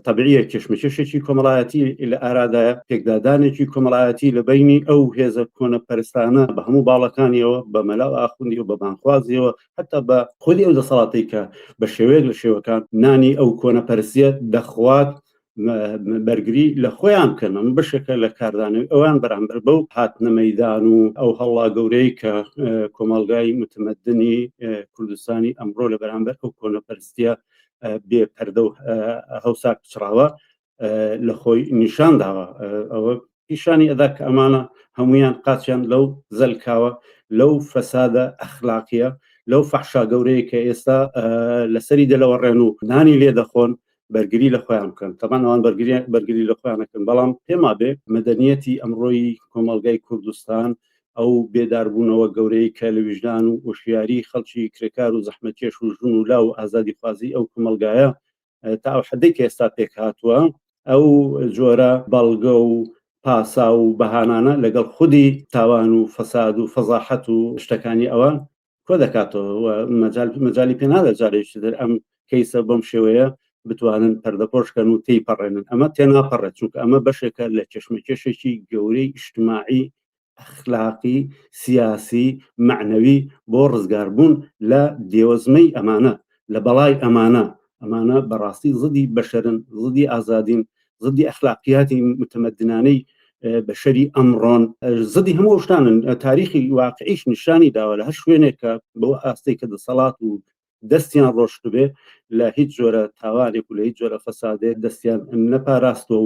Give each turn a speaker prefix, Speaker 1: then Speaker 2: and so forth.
Speaker 1: طبیعیە کێشمەکێشێکی کۆمەڵایەتی لە ئارادایە، تێکدادانێکی کۆمەڵایەتی لە بینی ئەو هێزە کۆنەپەرستانە بە هەموو باڵەکانیەوە، بە مەلاو ئاخوندی و بە بانخوازیەوە، حتا بە خودی ئەو دەسەڵاتەی کە بە شێوەیەک لە شێوەکان نانی ئەو کۆنەپەرستیە دەخوات بەرگری لە خۆیان بکەن. ئەم بەشێکە لە کاردانەوەی ئەوان بەرامبەر بەو هاتنە مەیدان و ئەو هەڵا گەورەی کە کۆمەڵگای متمەدنی کوردستانی ئەمڕۆ لە بەرامبەر ئەو کۆنەپەرستیە بێ پەردە و هەوساک پچراوە لە خۆی نیشان داوە. ئەوە پیشانی ئەدا کە ئەمانە هەمویان قاچیان لەو زەلکاوە، لەو فەسادە ئەخلاقیە، لەو فەحشا گەورەیە کە ئێستا لەسەری دەلەوەڕێن و نانی لێ دەخۆن بەرگری لە خۆیان بکەن. تەمان ئەوان بەرگری لە خۆیانەکەن، بەڵام پێما بێ مەدەنیەتی ئەمڕۆی کۆمەڵگای کوردستان ئەو بێداربوونەوە گەورەی کە لە وجدان و وشیاری خەڵکی کرێکار و زەحمەتکێش و ژون و لا و ئازادی خوازی ئەو کۆمەڵگایە تا ئەو حەدەی کە ئێستا پێک هاتووە، ئەو جۆرە بەڵگە و پاسا و بەهانانە لەگەڵ خودی تاوان و فەساد و فەزاحەت و شتەکانی ئەوان کۆ دەکاتەوە. مەجالی پێ نادە جارێکی تر ئەم کەیسە بەم شێوەیە بتوانن پەردەپۆشکەن و تێیپەڕێنن. ئەمە تێناپەڕێت، چونکە ئەمە بەشێکە لە کێشمەکێشێکی گەورەی ئیجتیماعی، ئەخلاقی، سیاسی، معنەوی بۆ ڕزگاربوون لە دێوەزمەی ئەمانە، لە بەڵای ئەمانە بەڕاستی زدی بەشەرن، زدی ئازادین، زدی ئەخلاقیاتی متمەدنانەی بەشەری ئەمڕۆن، زدی هەموو شتانن. تاریخی واقعیش نیشانی داوە لە هەر شوێنێکە بەو ئاستەی کە دەسەڵات و دەستیان ڕۆشت بێ لە هیچ جۆرە تاوانێک و لە هیچ جۆرە فەسادێک دەستیان نەپاراستەوە.